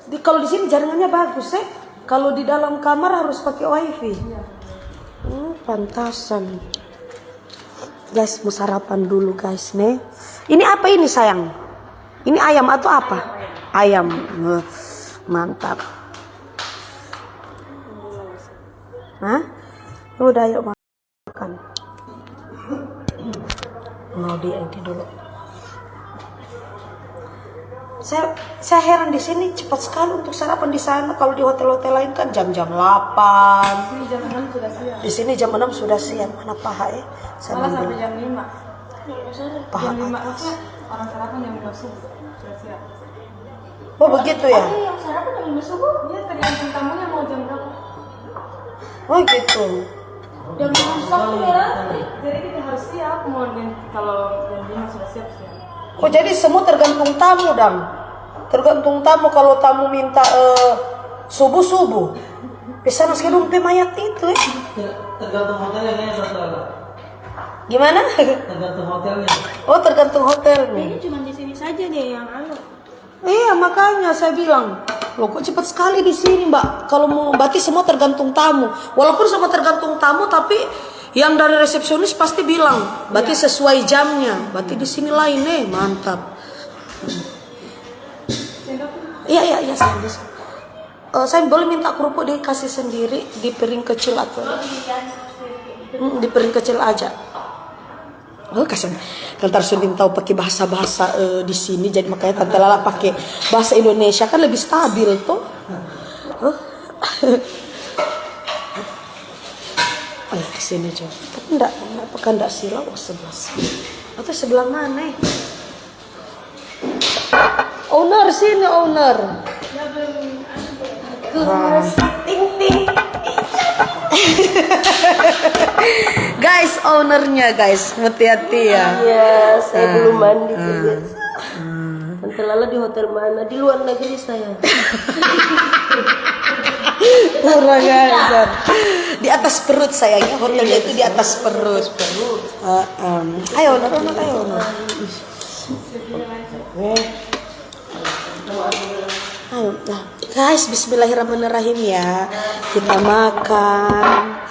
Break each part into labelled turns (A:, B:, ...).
A: Kalau di sini jaringannya bagus Kalau di dalam kamar harus pakai wifi. Pantasan. Guys, mau sarapan dulu guys nih. Ini apa ini sayang? Ini ayam atau apa? Ayam. Mantap. Hah? Udah yuk makan. Mau ini dulu. Saya heran di sini cepat sekali untuk sarapan di sana. Kalau di hotel-hotel lain kan jam-jam 8.
B: Di jam 6 sudah siap.
A: Di sini jam 6 sudah siap. Mana paha
B: Malah sampai jam 5.
A: Paha
B: jam 5
A: atas.
B: orang sarapan jam 5 subuh sudah siap.
A: Oh begitu ya?
B: Ada yang sarapan jam 5 subuh? Iya, tergantung tamunya mau jam berapa.
A: Oh gitu.
B: Jam 5 subuh ya. Jadi kita harus siap. Mau kalau jam 5 sudah siap.
A: Oh jadi semua tergantung tamu dong. Tergantung tamu. Kalau tamu minta subuh-subuh bisa nasi rumpe mayat itu
C: Tergantung hotelnya kayaknya saudara.
A: Gimana?
C: Tergantung hotelnya.
A: Oh tergantung hotelnya.
B: Ini cuma di sini saja deh yang anu.
A: Iya makanya saya bilang, loh kok cepat sekali di sini mbak. Kalau mau berarti semua tergantung tamu. Walaupun semua tergantung tamu, tapi yang dari resepsionis pasti bilang, berarti sesuai jamnya. Berarti di sini lain mantap. Iya saya bisa. Saya boleh minta kerupuk dikasih sendiri di piring kecil atau di piring kecil aja. Oh kasihan. Kan Tarsunim tahu pakai bahasa-bahasa di sini, jadi makanya Tante Lala pakai bahasa Indonesia kan lebih stabil tuh. Oh ya kesini coba. Tapi apakah enggak silau sebelah sini? Atau sebelah mana? Owner sini owner. Ting. Guys, ownernya guys, hati-hati ya.
D: Iya, saya belum mandi juga. Tante Lala di hotel mana? Di luar negeri saya.
A: Kurang ajar. Di atas perut sayangnya, hotelnya itu di atas perut. Ayo owner, ayo owner. Ayo, nah, guys, bismillahirrahmanirrahim ya. Kita makan.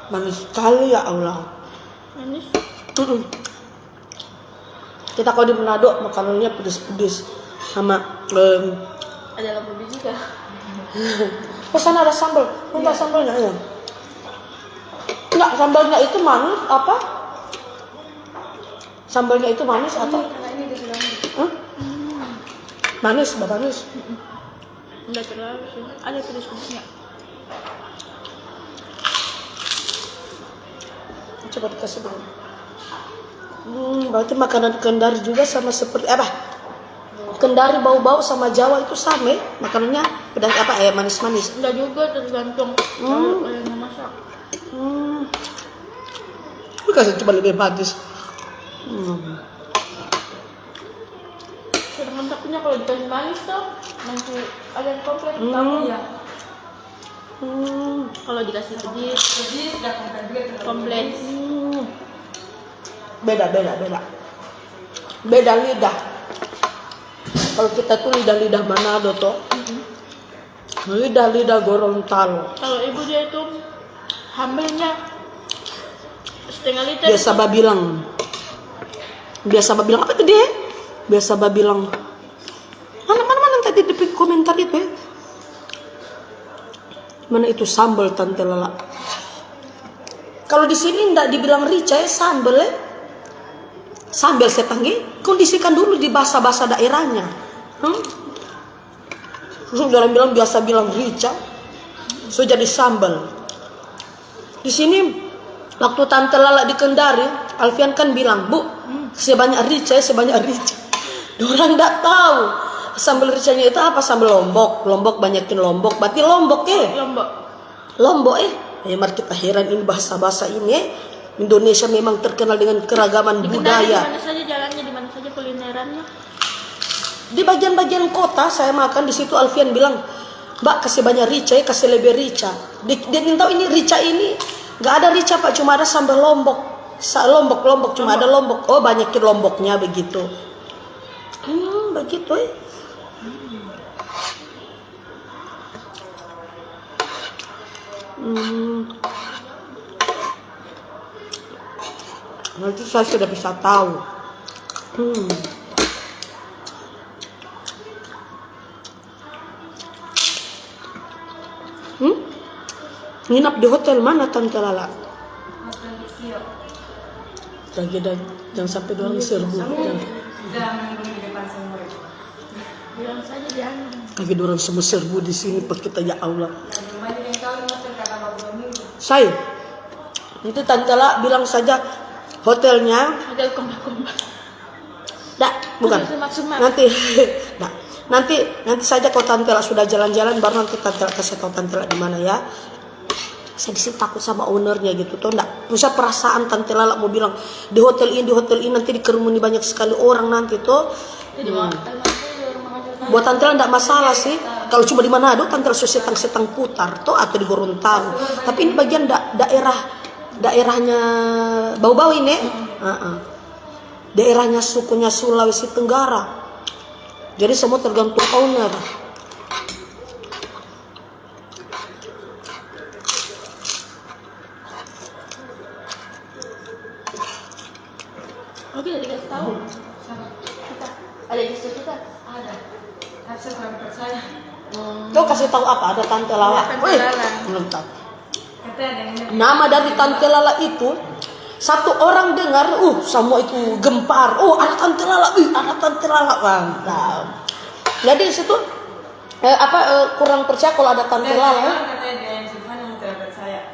A: Manis sekali ya Allah.
B: Manis.
A: Kita kalau di Manado makanannya pedes-pedes sama
B: Ada lampu biji kah?
A: oh sana ada sambal. Minta sambalnya ya. Enggak, sambalnya itu manis apa? Sambalnya itu manis atau?
B: Karena ini di dalam.
A: Manis, manis.
B: Enggak terlalu sih. Ada pedes-pedesnya.
A: Coba dikasih dulu. Berarti makanan Kendari juga sama seperti apa? Kendari bau-bau sama Jawa itu sama ya? Makanannya pedas apa manis-manis.
B: Enggak juga, tergantung kalau yang masak.
A: Kasih coba lebih manis.
B: Sedangkan takutnya kalau dikasih manis tuh nanti ada yang komplain kamu ya. Kalau dikasih pedis komplain.
A: Beda lidah. Kalau kita tuh lidah Manado toh. Lidah Gorontalo.
B: Kalau ibu dia itu hamilnya setengah liter.
A: Biasa babilang apa tadi? Biasa babilang. Mana tadi di komentar itu ya? Mana itu sambal Tante Lala? Kalau di sini enggak dibilang rica ya sambal ya. Sambal saya panggil, kondisikan dulu di bahasa-bahasa daerahnya. Orang bilang biasa bilang rica, so jadi sambal. Di sini waktu Tante Lala di Kendari, Alfian kan bilang, Bu, sebanyak rica. Orang enggak tahu sambal ricanya itu apa, sambal lombok banyakin lombok, berarti lombok
B: Lombok.
A: Lombok mari kita heran ini bahasa-bahasa ini Indonesia memang terkenal dengan keragaman
B: Di
A: budaya.
B: mana saja jalannya, di mana saja kulinerannya.
A: Di bagian-bagian kota saya makan di situ. Alfian bilang, Mbak kasih banyak rica ya, kasih lebih rica. Dia tahu ini rica ini nggak ada rica Pak, cuma ada sambal lombok. Lombok cuma ada lombok. Oh banyakin lomboknya begitu. Begitu ya. Nanti saya sudah bisa tahu. Nginap di hotel mana Tante Lala? Lagi jangan sampai dorang serbu.
B: Bilang saja jangan.
A: Lagi dorang semua serbu di sini pas kita ya Allah. Saya itu Tante Lala bilang saja hotelnya.
B: Hotel kumbang-kumbang.
A: Bukan.
B: Semak-semak.
A: Nanti saja kalau Tante Lala sudah jalan-jalan baru nanti Tante Lala kasih tahu Tante Lala di mana ya. Saya disini takut sama ownernya gitu tuh, enggak bisa perasaan Tante Lala mau bilang di hotel ini nanti dikerumuni banyak sekali orang nanti tuh. Buat Tante Lala enggak masalah sih. Kalau cuma di Manado Tante Lala setang putar tuh atau di Gorontalo. Tapi ini bagian daerahnya bau-bau ini. Daerahnya sukunya Sulawesi Tenggara. Jadi semua tergantung owner.
B: Oke, dikasih tahu. Kita ada justru kita. Ada. Harusnya kurang percaya.
A: Kau kasih tahu apa? Ada Tante Lala.
B: Tante Lala.
A: Belum tahu. Nama dari Tante Lala itu satu orang dengar, semua itu gempar. Oh, ada Tante Lala. Ada Tante Lala. Mantap. Jadi di situ kurang percaya kalau ada Tante Lala.
E: Katanya dia yang simpan yang tidak percaya.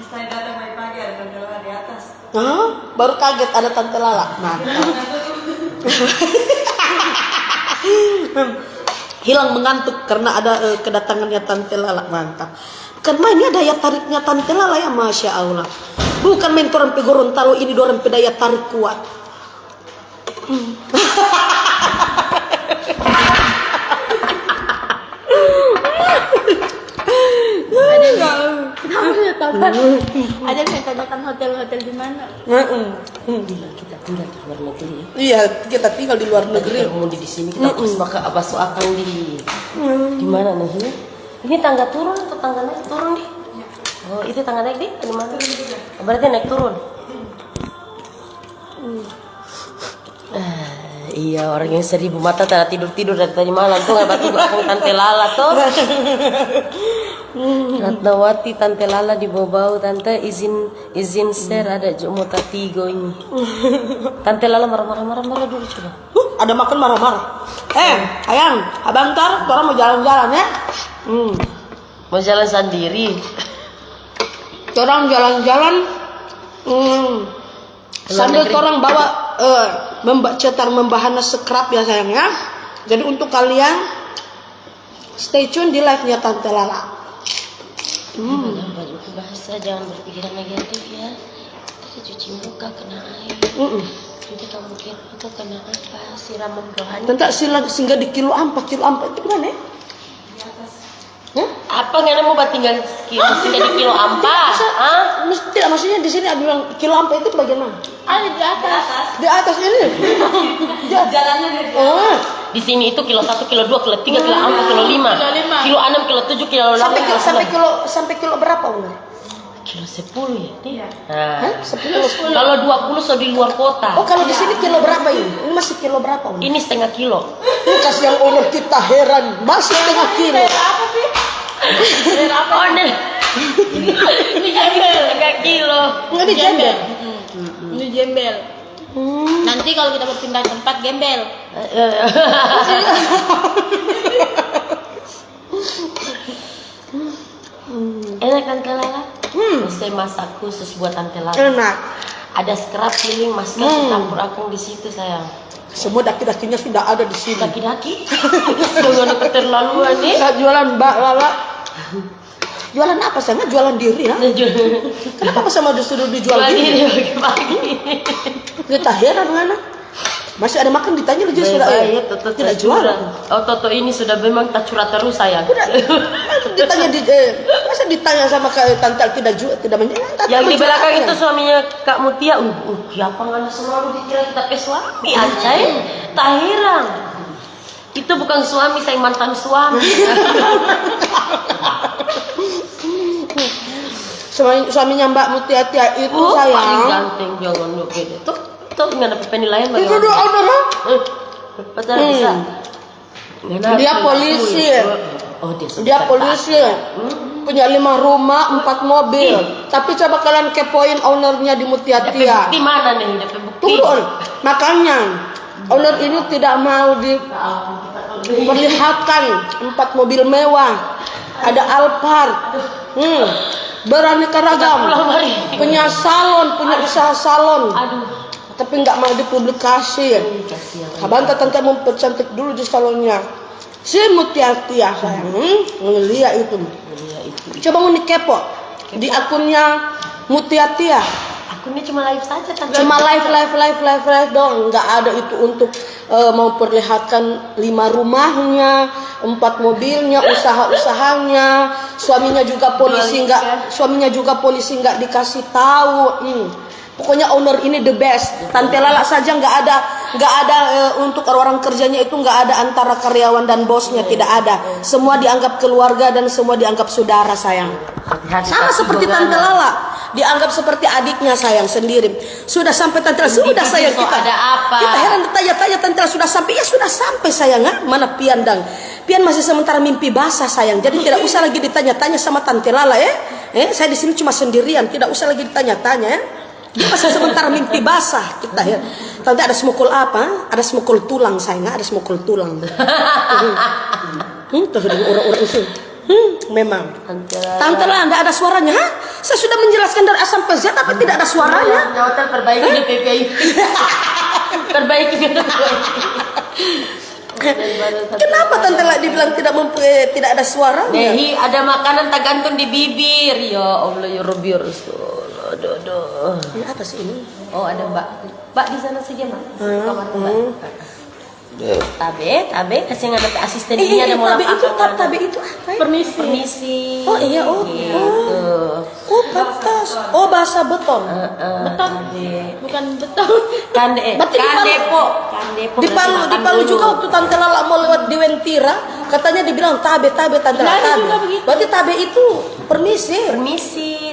E: Setelah datang pagi-pagi ada Tante Lala di atas.
A: Baru kaget ada Tante Lala. Mantap. Hilang mengantuk karena ada kedatangannya Tante Lala. Mantap. Bukan main ya daya tariknya Tante Lala ya, Masya Allah. Bukan main orang pe Gorontalo ini orang pe daya tarik kuat.
B: Ada yang tanyakan hotel-hotel di mana?
D: Kita tinggal di luar negeri.
A: Iya, kita tinggal di luar negeri.
D: Mau di sini kita pas makan bakso akang di mana nih? Ini tangga turun atau tangga naik turun nih? Oh, itu tangga naik di mana? Berarti naik turun. Iya, orang yang 1000 mata tak tidur dari tadi malam tuh nggak batu akang Tante Lala tuh. Ratnawati Tante Lala di bau tante izin share ada Jomo Tatigo ini. Tante Lala marah dulu coba.
A: Ada makan marah-marah. Sayang, abang ntar orang mau jalan-jalan ya.
D: Mau jalan sendiri.
A: Orang jalan-jalan. Sambil orang bawa cetar membahana scrap ya sayang ya. Jadi untuk kalian stay tune di live-nya Tante Lala.
D: Baju bahasa jangan berpikiran negatif ya. Kita cuci muka kena air. Nanti kamu kira itu kena apa? Siraman rohani.
A: Tante singgah di kilo ampat itu gimana ya?
D: Apa nggak mau buat tinggal di kilo ampa?
A: Tidak, maksudnya di sini ada bilang kilo ampat itu bagian mana?
B: Ada di atas.
A: Di atas ini.
E: Jalannya dari
D: Di sini itu kilo 1, kilo 2, kilo 3, kilo 4, kilo 5, kilo 6, kilo 7, kilo 8,
A: sampai kilo berapa Undar?
D: kilo 10 ya? Iya.
A: Hah? 10.
D: Kalau 20 so di luar kota.
A: Oh, kalau di sini kilo berapa ini? Ini masih kilo berapa Undar?
D: Ini setengah kilo.
A: Kasih yang owner kita heran, masih setengah kilo.
D: Oh, ini jembel setengah kilo.
A: Ini jembel.
B: Ini jembel. Nanti kalau kita berpindah tempat gembel.
D: Enak kan Tante Lala? Saya masak khusus buat Tante Lala.
A: Enak.
D: Ada scrub feeling masker campur akang di situ sayang.
A: Semua daki-dakinya sudah ada di sini.
D: Daki-daki? Jangan keterlaluan nih.
A: Nggak jualan Mbak Lala. Jualan apa sayang? Jualan diri ya? Kenapa sama disuruh dijual diri?
D: pagi-pagi.
A: Kita heran mana? Masih ada makan ditanya dia sudah tidak jualan.
D: Oh Toto ini sudah memang tak curhat terus sayang.
A: Ditanya masa ditanya sama tante tidak jual tidak menjual.
D: Yang di belakang itu suaminya Kak Mutia. Siapa nggak selalu dikira kita ke suami anjay. Tak heran. Itu bukan suami, saya mantan suami.
A: Suaminya Mbak Mutia itu
D: Paling
A: sayang.
D: ganteng jangan lu gitu. Tuh nggak ada penilaian
A: Itu
D: bagaimana? Pacaran bisa.
A: Dia polisi.
D: Oh
A: Dia polisi. Punya 5 rumah, 4 mobil. Tapi coba kalian kepoin ownernya di Mutiatia.
D: Di mana nih? Bukti.
A: Turun. Makanya owner ini tidak mau diperlihatkan 4 mobil mewah. Ada Alphard. Beraneka ragam. Punya salon, punya usaha salon.
D: Aduh.
A: Tapi nggak mau dipublikasi. Abang tante mempercantik dulu di salonnya. Si Mutiatia sayang, ngeliat itu. Coba mau kepo di akunnya Mutiatia.
D: Akunnya cuma live saja tante.
A: Cuma live dong. Nggak ada itu untuk mau perlihatkan 5 rumahnya, 4 mobilnya, usaha-usahanya. Suaminya juga polisi nggak dikasih tahu. Pokoknya owner ini the best. Tante Lala saja nggak ada untuk orang kerjanya itu nggak ada antara karyawan dan bosnya, tidak ada. Semua dianggap keluarga dan semua dianggap saudara sayang. Sama seperti Tante Lala, dianggap seperti adiknya sayang sendiri. Sudah sampai Tante Lala, sudah sayang kita.
D: Ada apa?
A: Kita heran ditanya-tanya Tante Lala sudah sampai, ya sudah sampai sayang. Mana Pian dang? Pian masih sementara mimpi basah sayang. Jadi tidak usah lagi ditanya-tanya sama Tante Lala ya. Saya di sini cuma sendirian, tidak usah lagi ditanya-tanya ya. Dia masih sebentar mimpi basah kita ya. Tante ada semukul apa? Ada semukul tulang sayang, ada semukul tulang. Tuh orang-orang usul. Memang. Tante lah, tidak ada suaranya. Hah? Saya sudah menjelaskan dari A sampai Z tapi tidak ada suaranya.
D: Hotel perbaiki di PPI. Perbaiki di PPI.
A: Kenapa Tante lah dibilang tidak ada suaranya?
D: Nehi, ada makanan tak gantung di bibir. Ya Allah ya Rabbi ya Rasul. Aduh.
A: Ini apa sih ini?
D: Oh ada Mbak di sana saja Mbak. Kamar Mbak. Tabe, kasih ngadep asisten ini ada mau
A: tabe itu
D: apa?
A: tabe itu apa ya?
D: Permisi.
A: Oh iya, oh pantas. Oh bahasa beton.
B: Beton. Bukan beton.
D: Kande po.
A: Di Palu juga waktu Tante Lala mau lewat di Wentira, katanya dibilang tabe Tante Lala tabe. Berarti tabe itu permisi.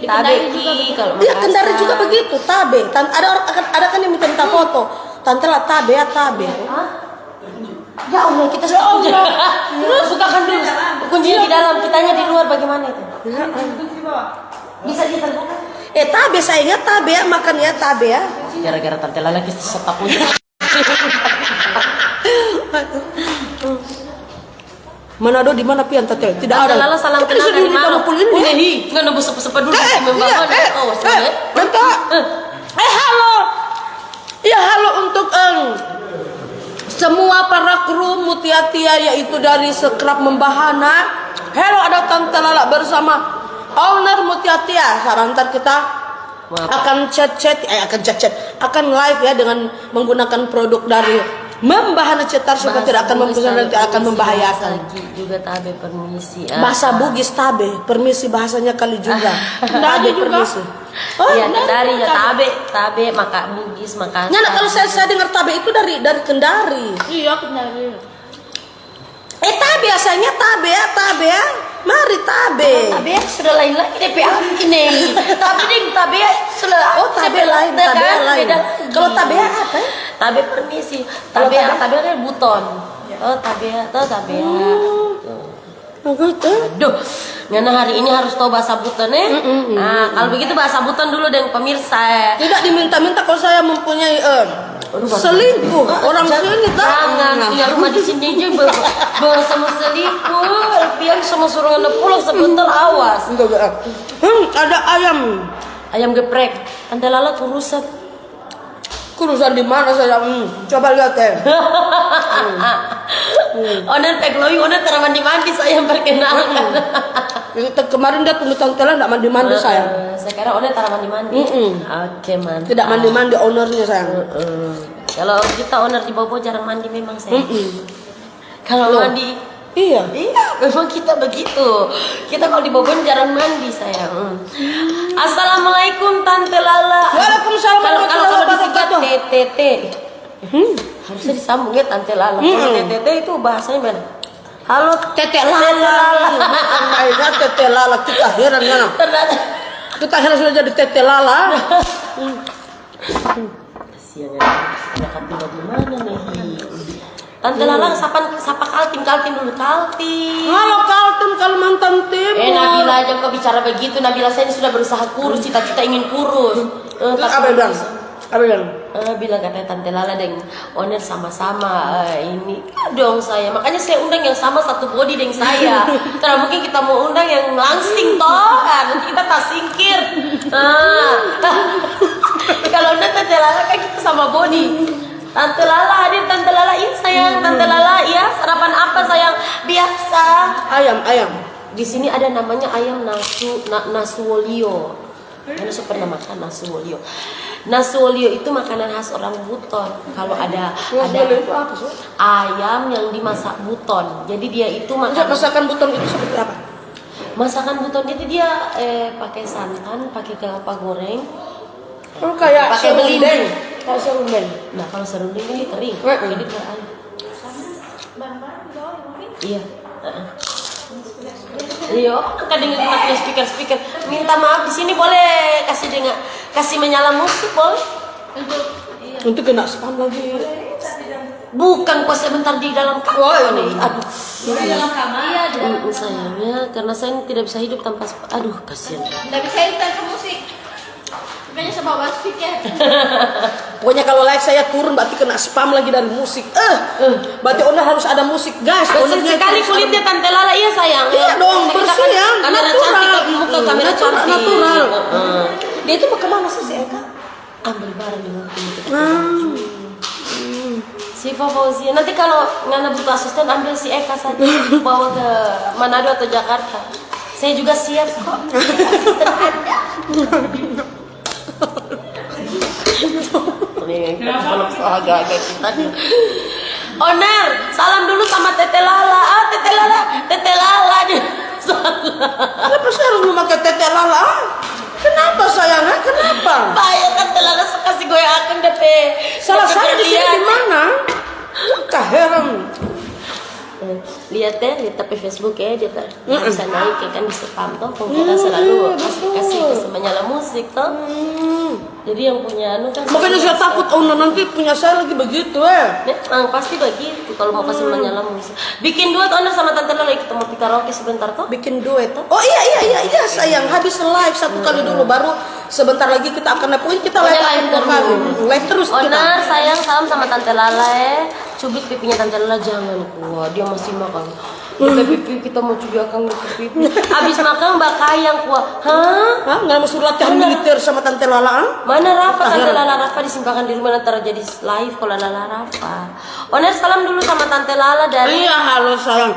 D: Tabe ki kalau
A: Iya, Kendari juga begitu, tabe. Ada kan yang minta foto. Tante Lala tabe.
D: Ya Allah, kita sudah. Terus bukakan dulu. Kuncinya di dalam, kitanya di luar bagaimana itu? Bisa diterbuka?
A: Tabe sayangnya tabe ya, makan ya tabe ya.
D: Gara-gara Tante Lala kita setak kunci.
A: Manado di mana Pian Tante? Tidak ada.
D: Tante Lala salam
A: Kita
D: kenal
A: sudah
D: dari
A: di
D: mana?
A: Kampung ini.
D: Unehi, nggak nunggu sepe-sepe dulu membangun. Oh, sudah.
A: Bentar. Halo. Ya halo untuk semua para kru Mutiatia yaitu dari Sekrap Membahana. Halo, ada Tante Lala bersama owner Mutiatia. Sebentar kita akan akan live ya dengan menggunakan produk dari Membahana Cetar supaya tidak akan membahayakan.
D: Juga tabe permisi.
A: Bahasa Bugis tabe, permisi bahasanya kali juga. Tabe permisi.
D: Oh, ya, Kendari ya tabe maka Bugis maka.
A: Nah, kalau saya dengar tabe itu dari Kendari.
B: Iya, Kendari.
A: Tabe biasanya tabe ya. Mari tabe.
D: Tabe sudah lain lagi DPA ini. Tabe sudah.
A: Oh, tabe lain. Kalau tabe apa?
D: Tabe permisi. Tabe kan buton. Oh, tabe. Aduh, ngana hari ini harus tahu bahasa buton ya. Nah, kalau begitu bahasa buton dulu dengan pemirsa.
A: Tidak diminta-minta kalau saya mempunyai selingkuh orang sini
D: jangan tinggal rumah di sini juga bawa sama selingkuh pian sama suruh anda pulang sebentar awas.
A: Ada ayam
D: geprek Tante Lala kurusan
A: Kurusan di mana saya? Coba lihat teh.
D: Oner pegloi, oner tera mandi-mandi saya perkenalkan.
A: Kemarin dia tunggu Tantela nggak mandi-mandi sayang.
D: Sekarang oner tera mandi-mandi. Oke, mantap.
A: Tidak mandi-mandi ownernya sayang.
D: Kalau kita owner di Bobo jarang mandi memang saya. Kalau
A: Loh.
D: mandi,
A: Iya.
D: memang kita begitu. Kita kalau di Bogor jarang mandi sayang. Assalamualaikum Tante Lala.
A: Waalaikumsalam
D: Kalau
A: warahmatullahi
D: disingkat
A: wabarakatuh.
D: TTT, harusnya disambung ya Tante Lala. Kalau TTT itu bahasanya mana? Halo
A: Tete Lala. Akhirnya Tete Lala kita heran kan?
D: Ternyata
A: Kita heran sudah jadi Tete Lala.
D: kasihan ya. Ada kantin di mana nih? Tante Lala sapa Kaltim dulu Kaltim.
A: Halo Kaltim, Kalimantan Timur.
D: Nabila aja kok bicara begitu. Nabila saya ini sudah berusaha kurus, cita-cita ingin kurus.
A: Terus apa yang bilang? Apa yang bilang?
D: Bilang katanya Tante Lala dan Oner sama-sama ini dong saya. Makanya saya undang yang sama satu body dengan saya. Karena mungkin kita mau undang yang langsing toh, nanti kita tak singkir. Kalau undang Tante Lala kan kita sama body. Tante Lala hadir, Tante Lala ini sayang, Tante Lala ya sarapan apa sayang? Biasa.
A: Ayam.
D: Di sini ada namanya ayam nasuolio. Mana saya pernah makan nasuolio. Nasuolio itu makanan khas orang Buton. Kalau ada
A: itu apa sih?
D: ayam yang dimasak buton. Jadi dia itu
A: Masakan Buton itu seperti apa?
D: masakan buton itu dia pakai santan, pakai kelapa goreng.
A: Oh, kayak
D: Pakai
A: serundeng.
D: belimbing.
A: Kayak serundeng.
D: Nah kalau serundeng ini kering, jadi keran. Iya. Iya, kadang kita punya speaker. Minta maaf di sini boleh kasih menyala musik boleh?
A: Untuk kena spam lagi.
D: Bukan kok sebentar di dalam kamar
A: Oh, iya.
D: nih. Aduh.
E: Di dalam kamar. Iya,
D: Sayangnya karena saya tidak bisa hidup tanpa aduh kasihan.
E: Tidak bisa itu tanpa musik. Makanya sama bawa speaker.
A: Pokoknya kalau live saya turun berarti kena spam lagi dari musik. Berarti Ona harus ada musik, guys.
D: Bersih sekali kulitnya Tante Lala, iya sayang.
A: Iya dong,
D: Kita
A: bersih ya.
D: Kamera
A: Natural.
D: cantik, muka kamera cantik.
A: Natural. Dia itu mau kemana sih si Eka?
D: Ambil barang di mungkin itu. Si Fauzia nanti kalau Ngana butuh asisten ambil si Eka saja bawa ke Manado atau Jakarta. Saya juga siap kok. Asisten Anda. Nih, belum agak-agak kita. Oner, salam dulu sama Tete Lala. Tete Lala.
A: Kenapa saya harus memakai Tete Lala? Kenapa sayangnya? Kenapa?
D: Bahaya Tante Lala suka si goyakan DP.
A: Salah saya di sini di mana? Heran.
D: Lihat tapi Facebook ya dia bisa naik ya kan di spam toh. Kalau kita selalu kasih menyala musik toh. Jadi yang punya anu kan.
A: Makanya saya takut nanti punya saya lagi begitu
D: Memang pasti begitu kalau mau kasih menyala musik. Bikin duet Owner sama Tante Lala kita mau karaoke sebentar toh.
A: Bikin duet. Oh iya sayang, habis live satu kali dulu baru sebentar lagi kita akan live. Kita live terus kita.
D: Owner sayang salam sama Tante Lala ya. Cubit pipinya Tante Lala jangan kuah, dia masih makan. Pipi kita mau cubit akan pipi. Abis makan bakayang kuah. Hah?
A: Nggak mau suruh latihan militer sama Tante Lala?
D: Mana Rafa? Tante Lala Rafa disimpankan di rumah antara jadi live kalau Lala Rafa. Oner salam dulu sama Tante Lala dari.
A: Iya halo sayang.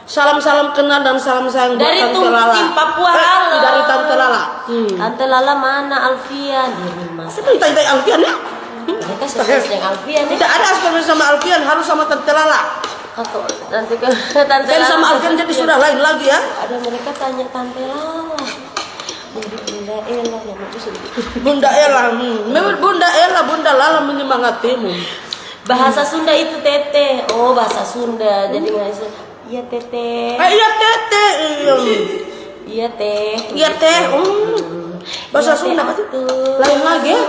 A: Salam kenal dan salam sayang buat
D: Dari
A: Tante Lala.
D: tim Papua halo.
A: Dari Tante Lala.
D: Tante Lala mana Alfian di rumah?
A: Saya minta Alfian ya.
D: Mereka sukses dengan Alfian ya.
A: Tidak ada aspirasi sama Alfian, harus sama Tante Lala.
D: Atau nanti ke Tante
A: Dan
D: Lala
A: sama Alfian jadi sudah lain lagi ya.
D: Ada mereka tanya Tante Lala. Jadi Bunda Ella yang itu sedikit.
A: Bunda Ella, Bunda Lala menyemangatimu.
D: Bahasa Sunda itu Tete. Oh bahasa Sunda. Jadi nggak bisa. Iya Tete.
A: Iya Tete.
D: Iya Teh.
A: Iya Teh. Bahasa
D: Iya,
A: Sunda
D: Teh,
A: itu lain lagi ya.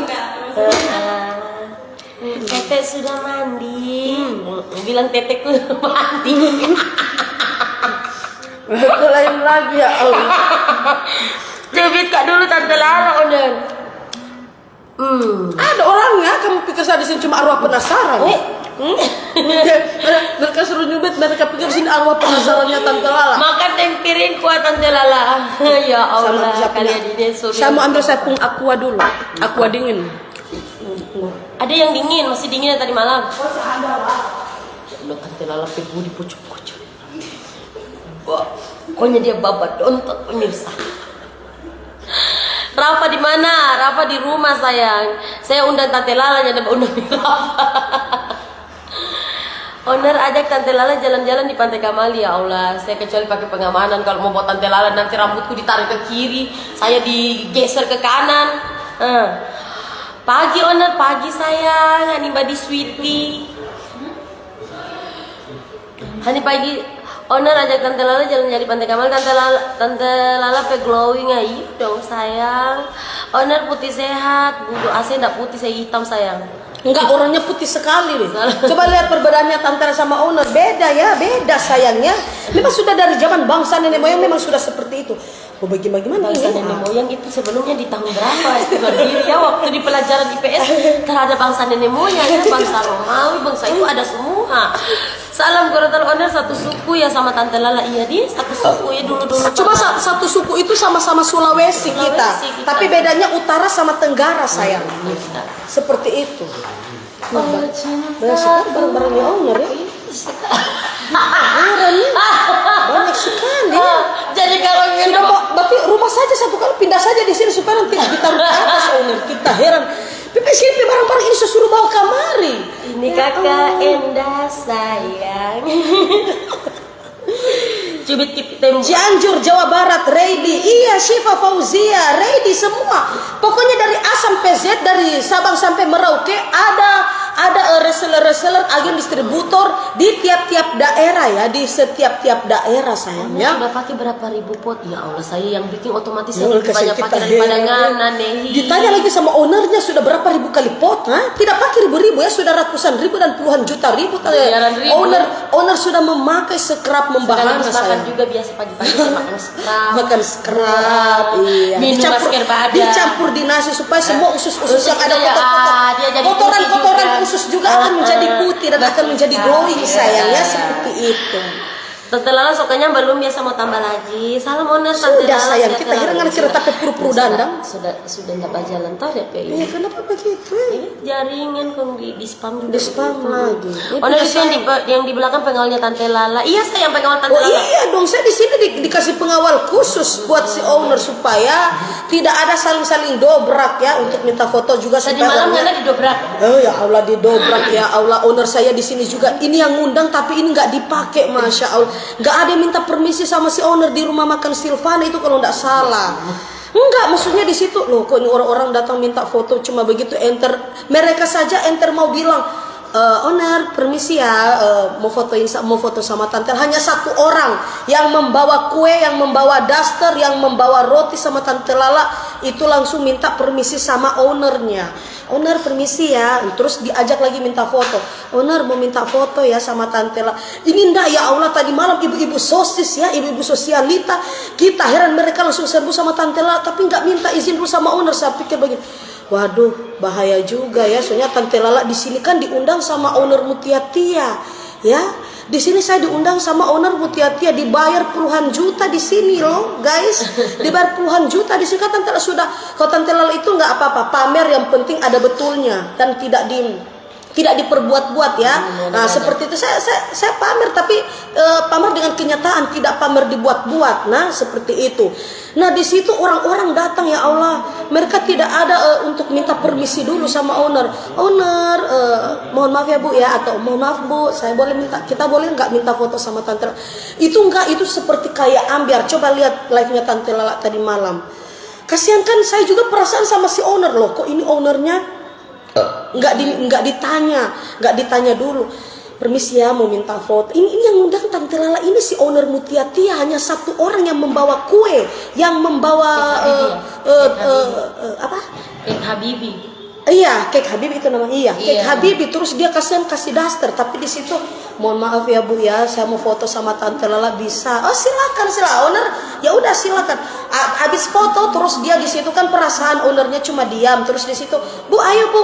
D: Tete sudah mandi. Bilang teteku mandi.
A: Itu lain lagi ya Allah.
D: Cubit kak dulu Tante Lala Oden.
A: Ada orangnya, kamu pikir saya di sini cuma arwah penasaran? Mereka suruh nyubit, mereka pikir sini arwah penasarannya Tante Lala.
D: Makan tempirin kuat Tante Lala. Ya Allah, kalian ini suruh.
A: Saya mau ambil sepung aqua dulu, aqua dingin. Loh.
D: Ada yang dingin, masih dingin yang tadi malam. Oh, ada lah. Ya Allah, Tante Lala pebu di pucuk-pucuk. Wah, pokoknya dia babat dontot pemirsa. Rafa di mana? Rafa di rumah sayang. Saya undang Tante Lala, jangan undang Rafa. Owner ajak Tante Lala jalan-jalan di Pantai Kamali, ya Allah. Saya kecuali pakai pengamanan. Kalau mau bawa Tante Lala nanti rambutku ditarik ke kiri, saya digeser ke kanan. Pagi owner, pagi sayang. Hani Badi Sweetie. Hani pagi. Owner ajak Tante Lala jalan-jalan di Pantai Kamali. Tante Lala pe glowing ya, iya dong sayang. Owner putih sehat. Budu AC enggak putih, saya hitam sayang.
A: Enggak, orangnya putih sekali deh. Coba lihat perbedaannya antara sama owner. Beda ya, beda sayangnya. Memang sudah dari zaman bangsa nenek moyang memang sudah seperti itu. Oh bagaimana
D: Bangsa
A: ini?
D: nenek moyang itu sebelumnya di tahun berapa? Itu berdiri ya waktu di pelajaran IPS terhadap bangsa nenek moyang ya, bangsa Romawi, bangsa itu ada semua. Salam Gorontalo Owner, satu suku ya sama Tante Lala. Iya dia satu suku ya dulu-dulu.
A: Cuma satu suku itu sama-sama Sulawesi kita. Tapi bedanya utara sama tenggara sayang. Seperti itu. Banyak sekali barang-barangnya owner ya. Banyak sekali.
D: Jadi kalau
A: Sudah berarti rumah saja satu kali pindah saja di sini supaya nanti ditaruh ke atas owner. Kita heran. Pipi sini barang-barang ini saya suruh bawa kamari.
D: ini kakak Endah sayang. Cubit tembok.
A: Cianjur, Jawa Barat, ready. Iya, Syifa Fauzia, ready semua. Pokoknya dari A sampai Z, dari Sabang sampai Merauke ada reseller, agen distributor di tiap-tiap daerah ya, di setiap-tiap daerah sayangnya.
D: Sudah pakai berapa ribu pot? Ya Allah, saya yang bikin otomatis saya lebih banyak pakai daripada Ngana nih.
A: Ditanya lagi sama ownernya sudah berapa ribu kali pot? Tidak pakai ribu-ribu ya, sudah ratusan ribu dan puluhan juta ribu. Owner sudah memakai scrub membahana
D: makan juga biasa pagi-pagi saya makan scrub.
A: Makan scrub, iya.
D: Minum masker badan.
A: Dicampur di nasi supaya semua usus-usus yang ada kotoran usus juga akan menjadi putih dan akan menjadi glowing sayangnya seperti itu.
D: Tante Lala sukanya belum biasa mau tambah lagi. Salam Owner Tante
A: Sudah
D: Lala.
A: sayang, kita heran kira tapi puru-puru dandang.
D: Sudah enggak jalan toh ya kayak
A: Iya, kenapa begitu?
D: ini jaringan kok di spam juga.
A: Di spam lagi.
D: Owner itu yang di belakang pengawalnya Tante Lala. Iya saya yang pengawal Tante
A: Oh
D: Lala.
A: iya dong, saya di sini dikasih pengawal khusus buat si owner supaya tidak ada saling-saling dobrak ya, untuk minta foto juga.
D: Tadi malam Ngana didobrak.
A: Oh ya Allah, didobrak ya Allah. Owner saya di sini juga. Ini yang ngundang tapi ini nggak dipakai, masya Allah. Nggak ada yang minta permisi sama si owner di rumah makan Silvana itu kalau nggak salah. Enggak, maksudnya di situ loh. Kok ini orang-orang datang minta foto cuma begitu enter. Mereka saja enter mau bilang, owner permisi ya, mau foto sama tante. Hanya satu orang yang membawa kue, yang membawa daster, yang membawa roti sama Tante Lala itu langsung minta permisi sama ownernya. Owner permisi ya, terus diajak lagi minta foto. Owner mau minta foto ya sama Tante Lala. Ini enggak ya Allah, tadi malam ibu-ibu sosis ya, ibu-ibu sosialita. Kita heran mereka langsung serbu sama Tante Lala, tapi nggak minta izin dulu sama owner. Saya pikir begini, waduh bahaya juga ya. Soalnya Tante Lala di sini kan diundang sama owner Mutiatia ya. Di sini saya diundang sama owner Mutiatia, dibayar puluhan juta di sini loh, guys. Dibayar puluhan juta di sini. Kan Tante Lala sudah, kalau Tante Lala itu nggak apa-apa, pamer yang penting ada betulnya dan tidak diperbuat-buat ya. Nah seperti itu saya pamer, tapi pamer dengan kenyataan, tidak pamer dibuat-buat. Nah seperti itu. Nah di situ orang-orang datang ya Allah, mereka tidak ada untuk minta permisi dulu sama owner. Owner, mohon maaf ya Bu ya, atau mohon maaf Bu, kita boleh nggak minta foto sama Tante Lala? Itu enggak, itu seperti kayak ambiar. Coba lihat live-nya Tante Lala tadi malam. Kasihan kan, saya juga perasaan sama si owner loh. Kok ini ownernya nggak ditanya dulu. Permisi ya mau minta foto. Ini yang ngundang Tante Lala ini si owner Mutiatia, hanya satu orang yang membawa kue, yang membawa apa?
D: Kek Habibi.
A: Iya, kek Habibi itu namanya. Iya, kek Habibi. Terus dia kasih daster, tapi di situ mohon maaf ya Bu ya, saya mau foto sama Tante Lala, bisa? Oh silakan owner. Ya udah silakan. Habis foto terus dia di situ kan perasaan ownernya cuma diam. Terus di situ, Bu ayo Bu,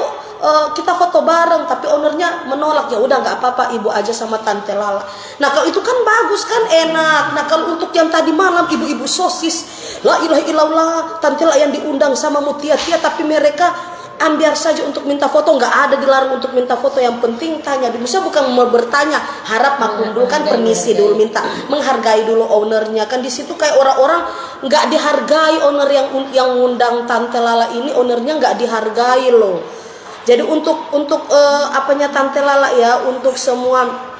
A: kita foto bareng, tapi ownernya menolak. Ya udah nggak apa-apa, Ibu aja sama Tante Lala. Nah kalau itu kan bagus kan, enak. Nah kalau untuk yang tadi malam ibu-ibu sosis, la ilaha illallah, Tante Lala yang diundang sama Mutiatia, tapi mereka ambiar saja untuk minta foto, nggak ada dilarang untuk minta foto. Yang penting tanya dulu. Saya bukan mau bertanya, harap maklum dulu kan, permisi dulu, minta menghargai dulu ownernya kan. Di situ kayak orang-orang nggak dihargai, owner yang ngundang Tante Lala ini, ownernya nggak dihargai loh. Jadi untuk apanya Tante Lala ya, untuk semua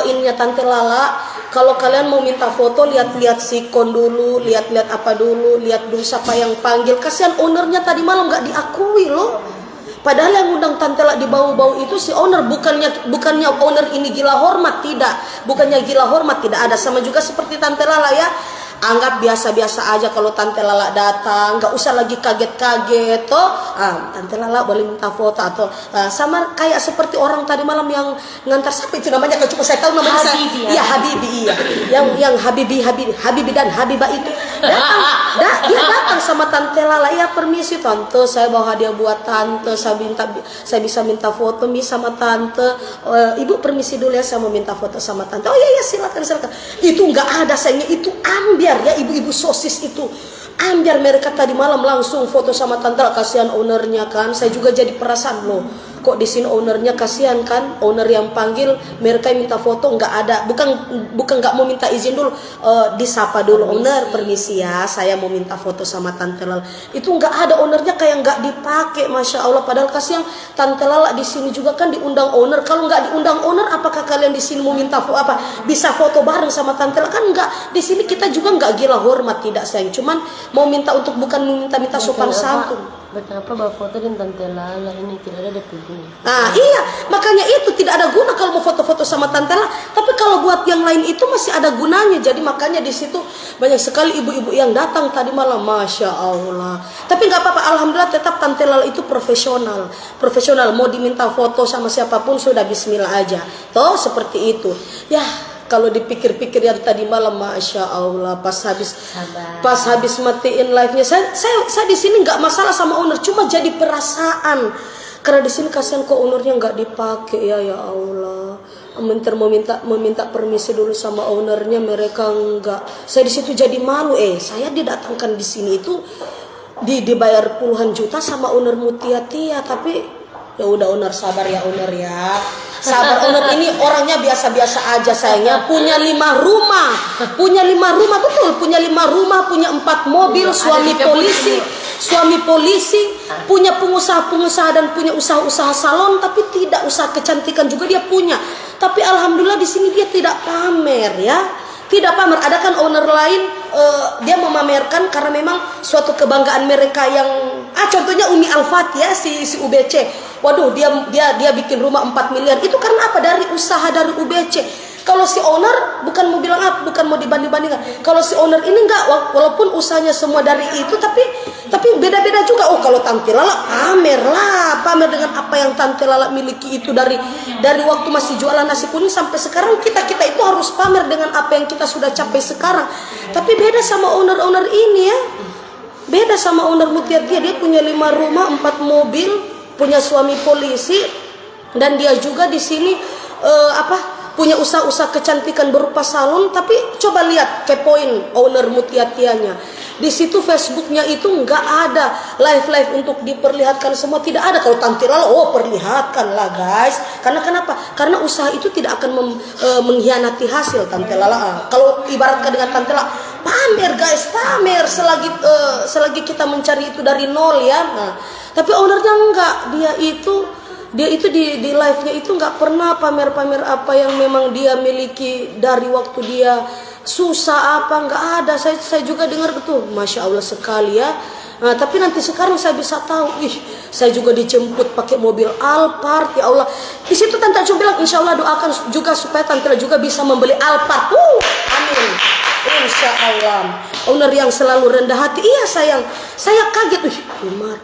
A: ininya Tante Lala, kalau kalian mau minta foto, lihat-lihat sikon dulu, lihat-lihat apa dulu, lihat dulu siapa yang panggil. Kasihan ownernya tadi malam nggak diakui loh. Padahal yang undang Tante Lala di bau-bau itu si owner, bukannya owner ini gila hormat, tidak. Bukannya gila hormat, tidak ada. Sama juga seperti Tante Lala ya. Anggap biasa-biasa aja kalau Tante Lala datang, nggak usah lagi kaget-kaget toh. Tante Lala boleh minta foto atau sama kayak seperti orang tadi malam yang ngantar sampai itu namanya, kalau cuma saya tahu namanya
D: Habibi,
A: iya Habibi, iya. Yang Habibi dan Habibah itu dia datang sama Tante Lala, ya permisi Tante, saya bawa hadiah buat Tante, saya bisa minta foto sama Tante. Ibu permisi dulu ya, saya mau minta foto sama Tante. Oh iya silakan. Itu nggak ada, sayangnya itu ambiar ya, ibu-ibu sosis itu ambiar. Mereka tadi malam langsung foto sama Tante. Kasihan ownernya kan, saya juga jadi perasaan loh, kok di sini ownernya kasihan kan, owner yang panggil mereka yang minta foto nggak ada, bukan nggak mau minta izin dulu, disapa dulu, owner permisi ya, saya mau minta foto sama Tante Lala. Itu nggak ada, ownernya kayak nggak dipakai, masya Allah. Padahal kasihan Tante Lala di sini juga kan diundang owner. Kalau nggak diundang owner, apakah kalian di sini mau minta bisa foto bareng sama Tante Lala? Kan nggak, di sini kita juga nggak gila hormat, tidak sayang, cuman mau minta untuk bukan minta sopan santun.
D: Betapa bawa foto dengan Tante Lala ini tidak ada guna.
A: Nah iya, makanya itu tidak ada guna kalau mau foto-foto sama Tante Lala. Tapi kalau buat yang lain itu masih ada gunanya. Jadi makanya di situ banyak sekali ibu-ibu yang datang tadi malam, masya Allah. Tapi nggak apa-apa, alhamdulillah tetap Tante Lala itu profesional. Mau diminta foto sama siapapun sudah Bismillah aja. Toh seperti itu. Ya. Kalau dipikir-pikir yang tadi malam, masya Allah, pas habis matiin live-nya, saya di sini nggak masalah sama owner, cuma jadi perasaan karena di sini kasihan kok ownernya nggak dipakai ya Allah. Meminta permisi dulu sama ownernya, mereka nggak. Saya di situ jadi malu. Saya didatangkan di sini itu dibayar puluhan juta sama owner Mutia-Tia, tapi ya udah owner, sabar ya owner ya. Sabar owner, ini orangnya biasa-biasa aja sayangnya. Punya 5 rumah, betul, punya 5 rumah, punya 4 mobil, suami polisi, punya pengusaha dan punya usaha-usaha salon, tapi tidak usaha kecantikan juga dia punya. Tapi alhamdulillah di sini dia tidak pamer ya. Tidak pamer. Ada kan owner lain dia memamerkan karena memang suatu kebanggaan mereka yang contohnya Umi Al-Fatih ya, si UBC. Waduh, dia bikin rumah 4 miliar. Itu karena apa? Dari usaha dari UBC. Kalau si owner bukan mau bilang apa, bukan mau dibanding-bandingkan. Kalau si owner ini enggak, walaupun usahanya semua dari itu, tapi beda-beda juga. Oh, kalau Tante Lala pamer dengan apa yang Tante Lala miliki itu dari waktu masih jualan nasi kuning sampai sekarang, kita itu harus pamer dengan apa yang kita sudah capai sekarang. Tapi beda sama owner ini ya. Beda sama owner Mutia-Tia, dia punya 5 rumah, 4 mobil, punya suami polisi, dan dia juga di sini punya usaha-usaha kecantikan berupa salon. Tapi coba lihat, kepoin owner Mutia-Tianya. Di situ Facebooknya itu nggak ada live untuk diperlihatkan semua, tidak ada. Kalau Tante Lala, perlihatkan lah guys. Karena kenapa? Karena usaha itu tidak akan mengkhianati hasil Tante Lala. Kalau ibaratkan dengan Tante Lala, pamer guys, pamer selagi kita mencari itu dari nol ya. Nah, tapi ownernya enggak, dia itu di live-nya itu nggak pernah pamer-pamer apa yang memang dia miliki dari waktu dia susah apa, nggak ada. Saya juga dengar betul, masya Allah sekali ya. Nah, tapi nanti sekarang saya bisa tahu, saya juga dijemput pakai mobil Alphard, ya Allah. Di situ Tante cuma bilang, insya Allah doakan juga supaya Tante juga bisa membeli Alphard. Amin. Insya Allah. Owner yang selalu rendah hati. Iya sayang, saya kaget. Umar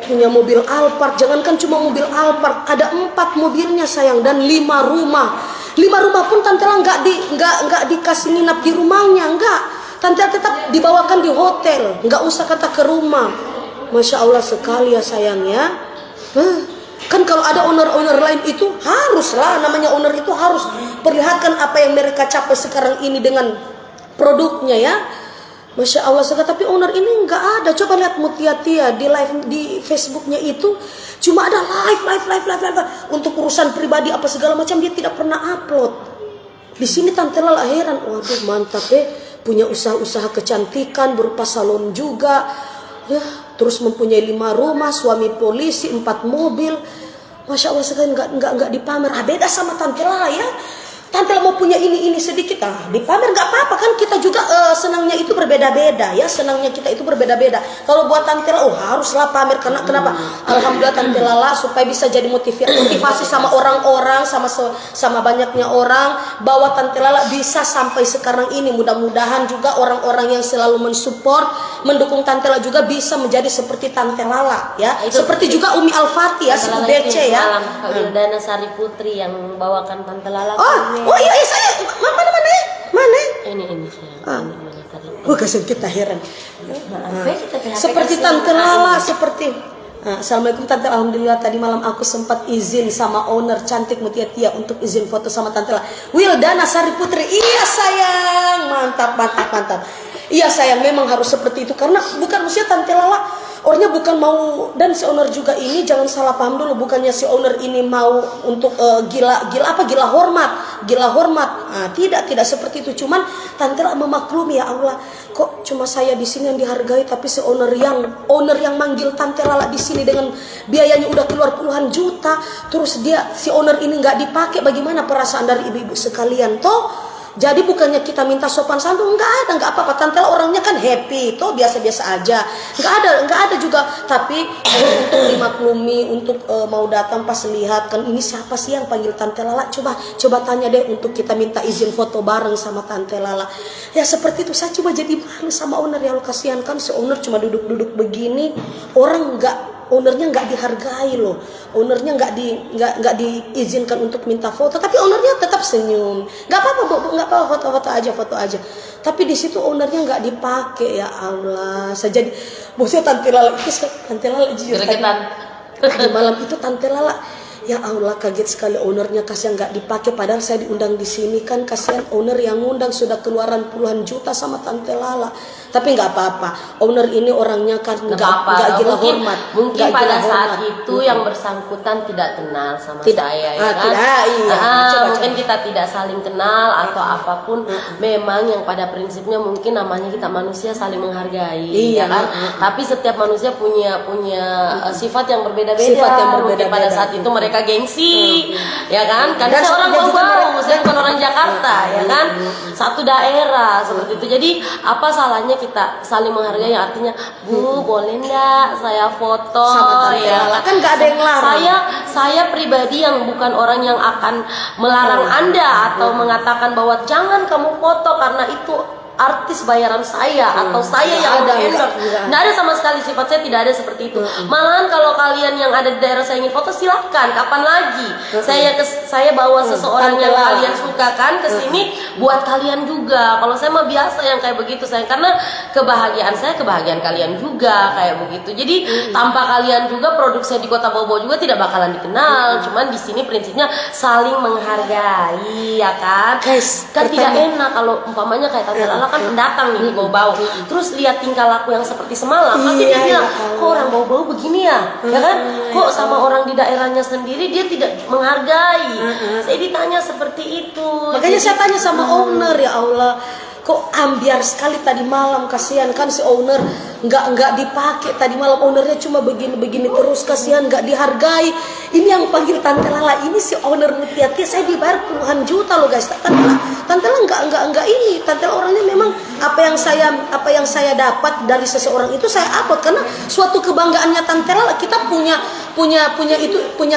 A: punya mobil Alphard, jangankan cuma mobil Alphard, ada 4 mobilnya sayang, dan 5 rumah. 5 rumah pun Tante nggak dikasih nginap di rumahnya, enggak. Tante tetap dibawakan di hotel, nggak usah kata ke rumah. Masya Allah sekali ya sayang ya. Kan kalau ada owner lain itu haruslah, namanya owner itu harus perlihatkan apa yang mereka capai sekarang ini dengan produknya ya. Masya Allah sekali, tapi owner ini nggak ada. Coba lihat Mutia Tia di live di Facebooknya itu cuma ada live. Untuk urusan pribadi apa segala macam dia tidak pernah upload. Di sini Tante Lala heran, waduh mantap punya usaha-usaha kecantikan berupa salon juga, ya terus mempunyai 5 rumah, suami polisi, 4 mobil. Masya Allah sekali nggak dipamer. Beda sama Tante Lala ya. Tante mau punya ini sedikit, dipamer nggak apa-apa kan, kita juga senangnya itu berbeda-beda ya, senangnya kita itu berbeda-beda. Kalau buat Tante Lala, haruslah pamer, karena kenapa? Alhamdulillah Tante Lala supaya bisa jadi motivasi sama orang-orang, sama banyaknya orang, bahwa Tante Lala bisa sampai sekarang ini. Mudah-mudahan juga orang-orang yang selalu mensupport, mendukung Tante Lala juga bisa menjadi seperti Tante Lala ya. Seperti juga Umi Al-Fatih ya, si UDC ya.
D: Kak Wildana Sari Putri yang bawakan Tante Lala.
A: Oh iya saya mana?
D: Ini saya.
A: Kasihan kita heran.
D: Kita
A: Seperti Tante Lala, seperti Assalamualaikum Tante, alhamdulillah tadi malam aku sempat izin sama owner cantik Mutia Tia untuk izin foto sama Tante Lala. Wildana Sari Putri. Iya sayang, mantap. Iya sayang, memang harus seperti itu, karena bukan mestinya Tante Lala orangnya bukan mau, dan si owner juga ini jangan salah paham dulu, bukannya si owner ini mau untuk gila hormat. Tidak seperti itu. Cuman Tante Lala memaklumi, ya Allah, kok cuma saya di sini yang dihargai, tapi si owner yang manggil Tante Lala di sini dengan biayanya udah keluar puluhan juta, terus si owner ini nggak dipakai, bagaimana perasaan dari ibu-ibu sekalian toh? Jadi bukannya kita minta sopan santun, nggak apa-apa. Tante Lala orangnya kan happy, toh biasa-biasa aja. Nggak ada juga. Tapi untuk dimaklumi, untuk mau datang pas lihat kan ini siapa sih yang panggil Tante Lala? Coba tanya deh untuk kita minta izin foto bareng sama Tante Lala. Ya seperti itu. Saya coba jadi malu sama owner, ya Allah, kasihan kan si owner cuma duduk-duduk begini, ownernya nggak dihargai loh, ownernya nggak diizinkan untuk minta foto, tapi ownernya tetap senyum, nggak apa-apa bu, nggak apa-apa, foto aja. Tapi di situ ownernya nggak dipakai, ya Allah. Saya jadi bosnya Tante Lala jujur tadi malam itu Tante Lala, ya Allah, kaget sekali ownernya, kasihan nggak dipakai, padahal saya diundang di sini kan, kasihan owner yang ngundang sudah keluaran puluhan juta sama Tante Lala. Tapi nggak apa-apa, owner ini orangnya kan nggak gila hormat.
D: Mungkin pada saat itu yang bersangkutan tidak kenal sama saya, ya kan? Mungkin kita tidak saling kenal atau apapun. Memang yang pada prinsipnya mungkin namanya kita manusia saling menghargai, ya kan? Tapi setiap manusia punya sifat yang berbeda-beda. Mungkin pada saat itu mereka gengsi, ya kan? Karena saya orang Bau, saya bukan orang Jakarta, ya kan? Satu daerah seperti itu. Jadi apa salahnya kita saling menghargai, artinya Bu boleh nggak saya foto
A: sama Tante Lala, kan nggak ada yang larang.
D: Saya pribadi yang bukan orang yang akan melarang Anda atau mengatakan bahwa jangan kamu foto karena itu artis bayaran saya atau saya yang endorse. Nggak ada sama sekali, sifat saya tidak ada seperti itu. Malahan kalau kalian yang ada di daerah saya ingin foto, silakan, kapan lagi. Saya bawa seseorang yang kalian suka kan ke sini buat kalian juga. Kalau saya mah biasa yang kayak begitu, sayang, karena kebahagiaan saya kebahagiaan kalian juga kayak begitu. Jadi tanpa kalian juga produk saya di Kota Bobo juga tidak bakalan dikenal. Cuman di sini prinsipnya saling menghargai, ya kan? Kan tidak enak kalau umpamanya kayak Tante Lala kan pendatang nih di bau-bau, terus lihat tingkah laku yang seperti semalam, pasti dia bilang, kok orang bau-bau begini ya, ya kan? Kok sama orang di daerahnya sendiri dia tidak menghargai. Saya ditanya seperti itu.
A: Makanya saya tanya sama owner, ya Allah, kok ambiar sekali tadi malam, kasihan kan si owner nggak dipakai tadi malam, ownernya cuma begini terus, kasihan nggak dihargai. Ini yang panggil Tante Lala ini si owner Mutia Tia, saya dibayar puluhan juta loh guys. Tante Lala nggak ini. Tante Lala orangnya memang apa yang saya dapat dari seseorang itu saya upload, karena suatu kebanggaannya Tante Lala, kita punya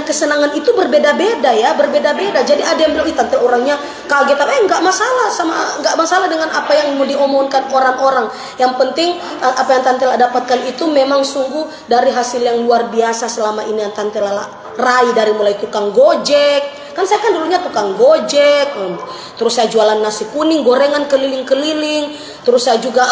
A: kesenangan itu berbeda-beda ya, berbeda-beda. Jadi ada yang bilang Tante orangnya kaget, nggak masalah dengan apa yang mau diomongkan orang-orang. Yang penting apa yang Tante Lala dapatkan itu memang sungguh dari hasil yang luar biasa selama ini yang Tante Lala raih, dari mulai tukang gojek. Kan saya kan dulunya tukang gojek, terus saya jualan nasi kuning, gorengan keliling-keliling, terus saya juga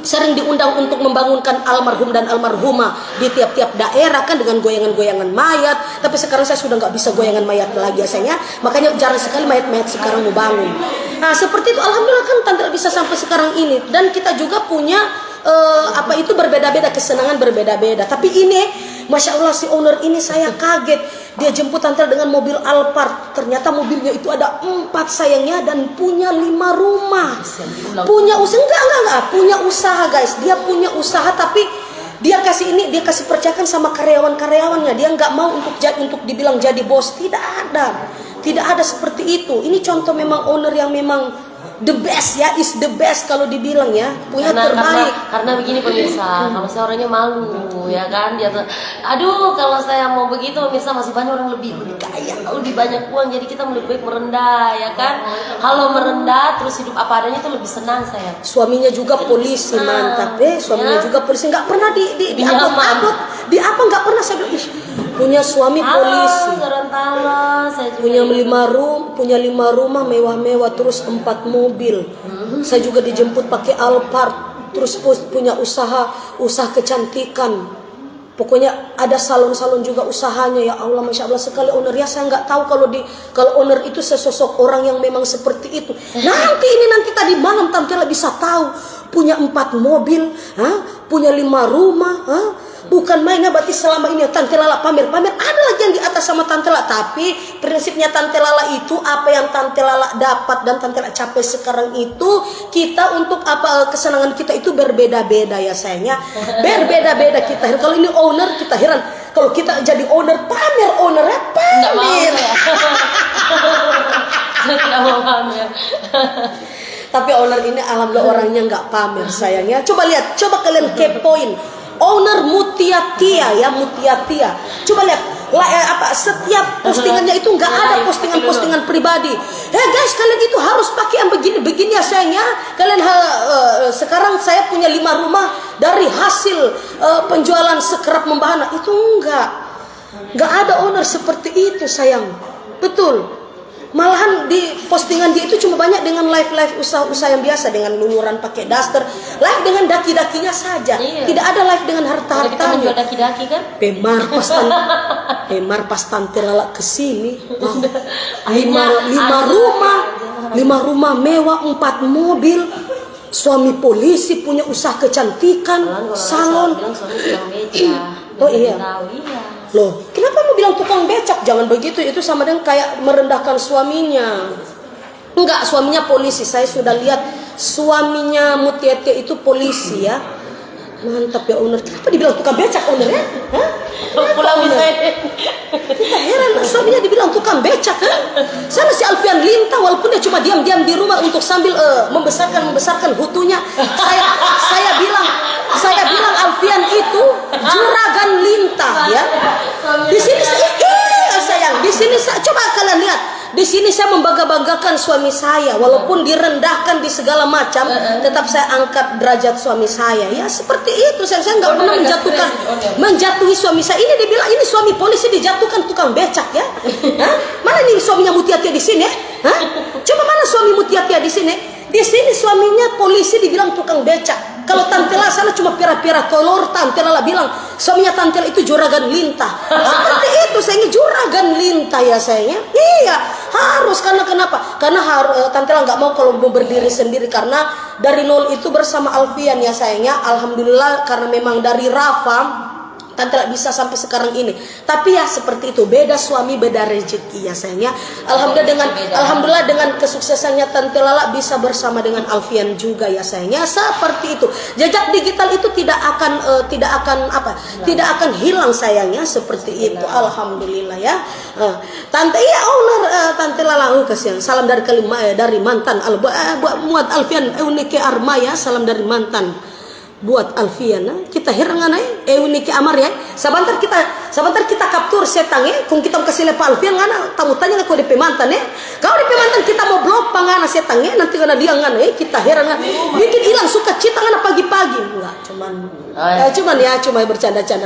A: sering diundang untuk membangunkan almarhum dan almarhumah di tiap-tiap daerah kan dengan goyangan-goyangan mayat. Tapi sekarang saya sudah nggak bisa goyangan mayat lagi biasanya, makanya jarang sekali mayat-mayat sekarang mau bangun. Nah seperti itu, alhamdulillah kan tante bisa sampai sekarang ini. Dan kita juga punya berbeda-beda, kesenangan berbeda-beda. Tapi ini Masya Allah, si owner ini saya kaget. Dia jemput tante dengan mobil Alphard. Ternyata mobilnya itu ada 4 sayangnya, dan punya 5 rumah. Punya usaha, enggak. Punya usaha guys. Dia punya usaha, tapi dia kasih percayakan sama karyawan-karyawannya. Dia nggak mau untuk dibilang jadi bos. Tidak ada seperti itu. Ini contoh memang owner yang memang the best ya, is the best kalau dibilang ya, punya terbaik.
D: Karena begini pemirsa, kalau saya orangnya malu ya kan, dia tuh, aduh kalau saya mau begitu pemirsa masih banyak orang lebih kaya, lebih banyak uang, jadi kita lebih baik merendah ya kan. Kalau merendah terus hidup apa adanya itu lebih senang saya.
A: Suaminya juga polisi, mantap suaminya juga polisi, nggak pernah di apa nggak pernah saya bilang, punya suami polisi.
D: Saya juga
A: punya 5 rumah mewah-mewah, terus 4 mobil. Saya juga dijemput pakai Alphard, terus punya usaha kecantikan. Pokoknya ada salon-salon juga usahanya. Ya Allah, Masya Allah sekali owner ya. Saya nggak tahu kalau owner itu sesosok orang yang memang seperti itu. Nanti tadi malam Tante bisa tahu punya 4 mobil, punya 5 rumah, bukan mainnya. Berarti selama ini Tante Lala pamer. Ada lagi yang di atas sama Tante Lala. Tapi prinsipnya Tante Lala itu apa yang Tante Lala dapat dan Tante Lala capai sekarang itu, kita untuk kesenangan kita itu berbeda-beda ya sayangnya. Berbeda-beda kita. Kalau ini owner kita heran. Kalau kita jadi owner ownernya pamer.
D: Nggak mau ya. Saya tidak mau pamer.
A: Tapi owner ini alhamdulillah orangnya nggak pamer sayangnya. Coba kalian kepoin. Owner Mutia Tia. Coba lihat setiap postingannya itu nggak ada postingan pribadi. Guys, kalian itu harus pakai yang begini ya sayangnya. Kalian sekarang saya punya 5 rumah dari hasil penjualan scrap membahana. Itu nggak ada owner seperti itu sayang. Betul. Malahan di postingan dia itu cuma banyak dengan live usaha yang biasa, dengan luluran pakai daster, live dengan daki-dakinya saja.
D: Iya.
A: Tidak ada live dengan harta-hartanya.
D: Kita menjual daki-daki kan?
A: Pemar pas Tante Lala kesini, 5 rumah mewah, 4 mobil, suami polisi, punya usaha kecantikan, salon. Oh iya. Loh, kenapa mau bilang tukang becak? Jangan begitu, itu sama dengan kayak merendahkan suaminya. Enggak, suaminya polisi. Saya sudah lihat suaminya Mutiete itu polisi ya. Mantap ya owner. Kenapa dibilang tukang becak ownernya?
D: Pulang misalnya.
A: Kita heran, suaminya dibilang tukang becak kan? Sana si Alfian Linta, walaupun dia cuma diam-diam di rumah untuk sambil membesarkan hutunya. Saya bilang Alfian itu juragan Linta ya. Di sini sayang, di sini coba kalian lihat. Di sini saya membangga-banggakan suami saya, walaupun direndahkan di segala macam, tetap saya angkat derajat suami saya. Ya seperti itu, saya nggak pernah menjatuhi suami saya. Ini dibilang ini suami polisi dijatuhkan tukang becak ya. Mana nih suaminya Mutiatia di sini? Coba mana suami Mutiatia di sini? Di sini suaminya polisi dibilang tukang becak. Kalau Tante Lala sana cuma pira-pira kolor, Tante Lala bilang suaminya Tante Lala itu juragan Linta. Seperti itu sayangnya, juragan Linta ya sayangnya. Iya, harus. Karena kenapa? Karena Tante Lala nggak mau kalau mau berdiri sendiri, karena dari nol itu bersama Alfian ya sayangnya. Alhamdulillah karena memang dari Rafa Tante Lala bisa sampai sekarang ini. Tapi ya seperti itu, beda suami beda rezeki ya sayangnya. Alhamdulillah dengan kesuksesannya Tante Lala bisa bersama dengan Alfian juga ya sayangnya. Seperti itu. Jejak digital itu tidak akan hilang sayangnya, seperti itu. Alhamdulillah ya. Tante owner Tante Lala kasihan. Salam dari dari mantan buat Alfian Eunike Arma ya. Salam dari mantan buat Alfian. Kita heran Niki Amar ya. Sebentar kita kaptur setan ya. Kung kita kasih lepas Alfian ngana tamu tanya kau DP mantan ya. Kau DP mantan kita mau blok pangana setan ya. Nanti karena dia ngana ya kita heran ngana. Bikin hilang suka cita ngana pagi-pagi. Enggak, cuma bercanda-canda.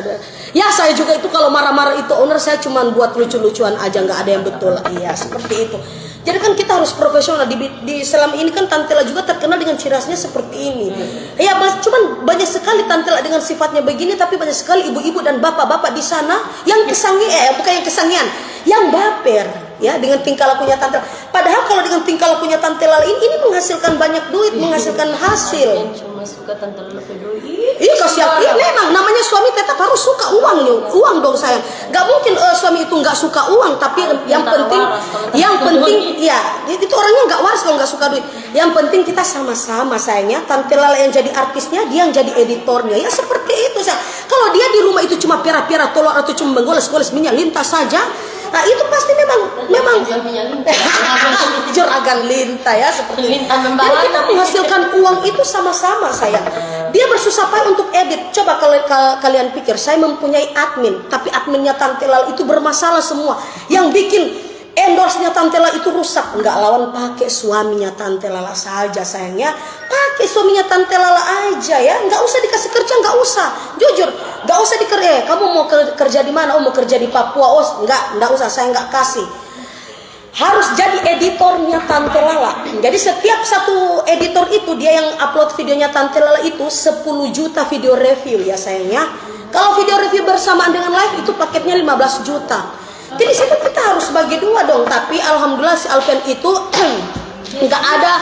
A: Ya saya juga itu kalau marah-marah itu owner saya cuma buat lucu-lucuan aja, nggak ada yang betul. Iya seperti itu. Jadi kan kita harus profesional di selama ini kan Tantela juga terkenal dengan ciri khasnya seperti ini. Ya cuman banyak sekali Tantela dengan sifatnya begini, tapi banyak sekali ibu-ibu dan bapak-bapak di sana yang bukan yang kesangian, yang baper ya dengan tingkah lakunya Tantela. Padahal kalau dengan tingkah lakunya Tantela ini menghasilkan banyak duit, menghasilkan hasil.
D: Yang cuma suka Tantela pakai duit.
A: Iya siapa? Iya memang namanya suami tetap harus suka uang dong sayang. Gak mungkin suami itu nggak suka uang, tapi yang penting ya itu orangnya nggak waras kalau nggak suka duit. Yang penting kita sama-sama sayangnya. Tante Lala yang jadi artisnya, dia yang jadi editornya. Ya seperti itu sayang. Kalau dia di rumah itu cuma pira-pira tolong atau cuma menggoles-goles minyak lintas saja, nah itu pasti memang juragan lintah ya seperti
D: Lintah
A: itu.
D: membalas.
A: Jadi kita menghasilkan uang itu sama-sama sayang. Dia bersusah payah untuk edit. Coba kalau kalian pikir saya mempunyai admin, tapi adminnya Tante Lala itu bermasalah semua. Yang bikin endorse-nya Tante Lala itu rusak. Enggak lawan pakai suaminya Tante Lala saja sayangnya. Pakai suaminya Tante Lala aja ya. Enggak usah dikasih kerja, enggak usah. Jujur, enggak usah kamu mau kerja di mana? Oh mau kerja di Papua. Oh enggak usah, saya enggak kasih. Harus jadi editornya Tante Lala. Jadi setiap satu editor itu dia yang upload videonya Tante Lala itu 10 juta video review ya sayangnya. Kalau video review bersamaan dengan live itu paketnya 15 juta. Jadi situ kita harus bagi dua dong. Tapi alhamdulillah si Alfian itu nggak ada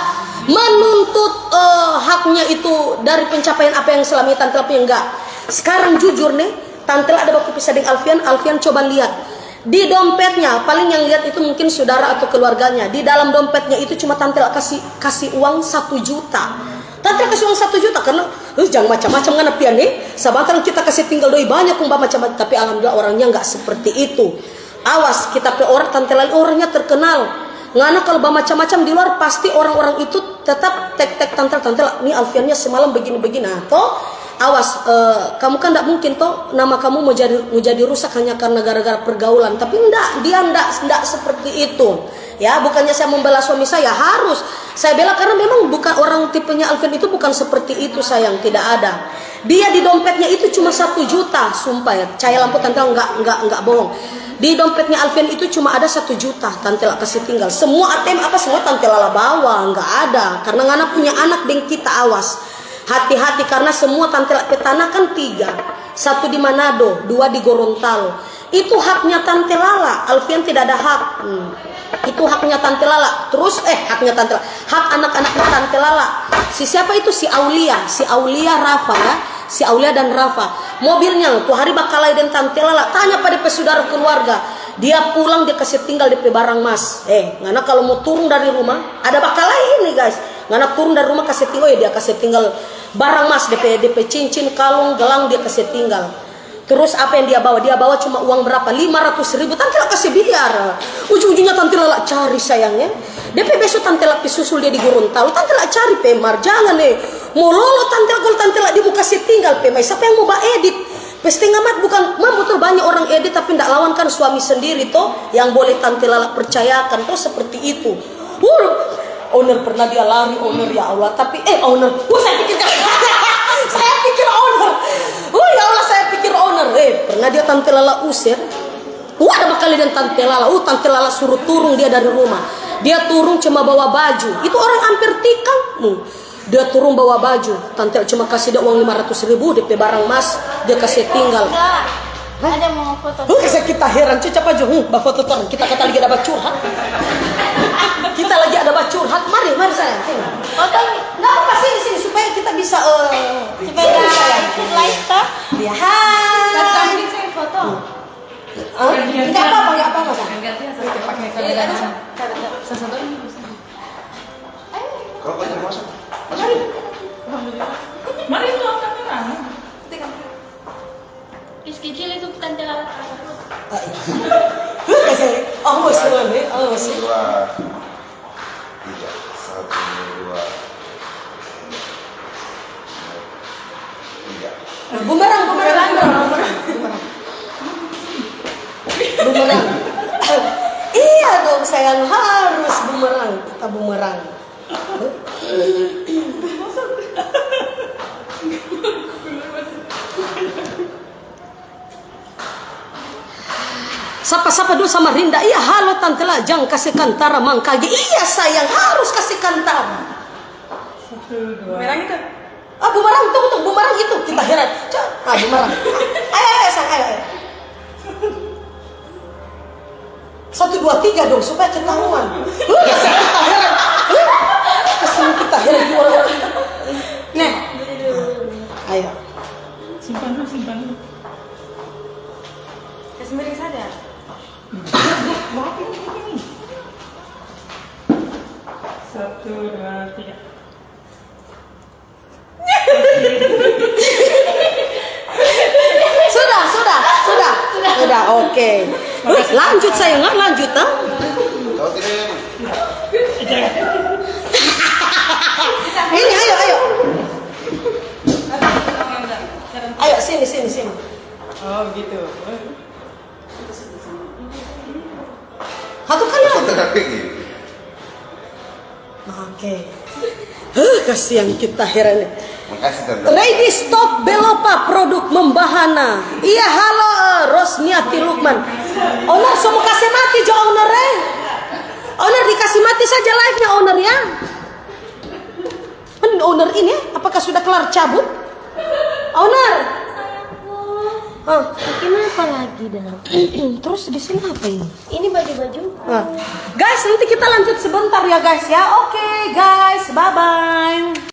A: menuntut haknya itu dari pencapaian apa yang selama ini Tante Lala punya, enggak. Sekarang jujur nih, Tante Lala ada waktu pisah dengan Alfian coba lihat di dompetnya, paling yang lihat itu mungkin saudara atau keluarganya. Di dalam dompetnya itu cuma Tante Lala kasih uang 1 juta. Tante Lala kasih uang 1 juta karena jangan macam-macam kan pian nih. Sebentar kita kasih tinggal doi banyak macam-macam, tapi alhamdulillah orangnya nggak seperti itu. Awas kita pe orang Tante Lala orangnya terkenal. Ngana kalau macam-macam di luar pasti orang-orang itu tetap tek Tante Lala. Nih Alfiannya semalam begini-begini. Nah, toh awas, kamu kan tidak mungkin toh nama kamu mau jadi rusak hanya karena gara-gara pergaulan. Tapi dia enggak seperti itu. Ya, bukannya saya membela suami saya, harus saya bela karena memang bukan orang tipenya Alfian itu bukan seperti itu sayang, tidak ada. Dia di dompetnya itu cuma 1 juta, sumpah ya. Cahaya lampu Tante enggak bohong. Di dompetnya Alfian itu cuma ada 1 juta, Tante Lala kasih tinggal. Semua ATM semua Tante Lala bawa, enggak ada. Karena ngana punya anak dan kita awas. Hati-hati karena semua Tante Lala petana kan 3. 1 di Manado, 2 di Gorontalo. Itu haknya Tante Lala. Alfian tidak ada hak. Itu haknya Tante Lala. Terus haknya Tante Lala. Hak anak-anaknya Tante Lala. Siapa itu? Si Aulia Rafa ya. Si Aulia dan Rafa. Mobilnya tuh hari bakalai dan Tante Lala. Tanya pada saudara keluarga. Dia pulang dia kasih tinggal DP barang mas. Ngana kalau mau turun dari rumah ada bakalai ini guys. Ngana turun dari rumah kasih tinggal ya dia kasih tinggal barang mas DP cincin, kalung, gelang dia kasih tinggal. Terus apa yang dia bawa? Dia bawa cuma uang berapa? 500.000. Tante Lala kasih biar. Ujung-ujungnya Tante Lala cari sayangnya. DP besok Tante Lala susul dia di Gorontalo. Tante Lala cari Pemar. Jangan mau lolo Tante Lala kalau Tante Lala dia mau kasih tinggal Pemar. Siapa yang mau edit? Setengah mat bukan betul banyak orang edit tapi tidak lawankan suami sendiri toh yang boleh Tante Lala percayakan toh seperti itu. Owner pernah dia lari owner ya Allah tapi owner. Saya pikir owner. Ya Allah saya pikir owner. Pernah dia Tante Lala usir. Ada bakal dan Tante Lala. Tante Lala suruh turun dia dari rumah. Dia turun cuma bawa baju. Itu orang hampir tikang. Dia turun bawa baju. Tante cuma kasih dia uang 500.000 DP barang mas. Dia kasih tinggal.
B: Ada mau foto.
A: Kita heran cepat aja. Foto tuh. Kita kata lagi ada curhat. Kita lagi ada curhat. Mari sayang.
B: Foto
A: Nggak apa sini supaya kita bisa
B: supaya ikut live toh.
A: Ya. Hai.
B: Saya foto.
A: Enggak apa-apa sayang.
E: Pakai kamera. Satu ini. Kalau banyak masuk. Mari itu kamera.
B: Kecil itu Tante Lala.
A: Oh, masih.
F: 2, 3, 1, 2, 3.
A: Bumerang. sayang harus bumerang. Kita bumerang. Sapa-sapa dulu sama Rinda. Iya halo tante Lajang kasih kantara mangkagi. Iya sayang harus kasih kantara.
E: Merang itu.
A: Ah bumerang tuh bumerang itu kita heran. Coba bumerang. Ayo sayang ayo. 1, 2, 3 dong supaya ketahuan. Kasih kita heran. Kasih kita heran di orang-orang. Nih. Ayo.
E: Simpan dulu. Kasih miring saja. Satu, dua, tiga.
A: Sudah, oke. Lanjut sayang, lanjut ah. Ini ayo. Ayo sini.
E: Oh gitu.
A: Satu kali lagi. Oke. Kasihan kita heran.
F: Makasih tante.
A: Ready stop belopa produk membahana. Iya halo Rosniati Lukman. Owner semua kasih mati jo owner Owner dikasih mati saja live-nya owner ya. Owner ini apakah sudah kelar cabut? Owner.
D: Kenapa lagi dah?
A: Terus di sini apa ini?
D: Ini baju-baju.
A: Guys, nanti kita lanjut sebentar ya guys ya. Oke guys, bye bye.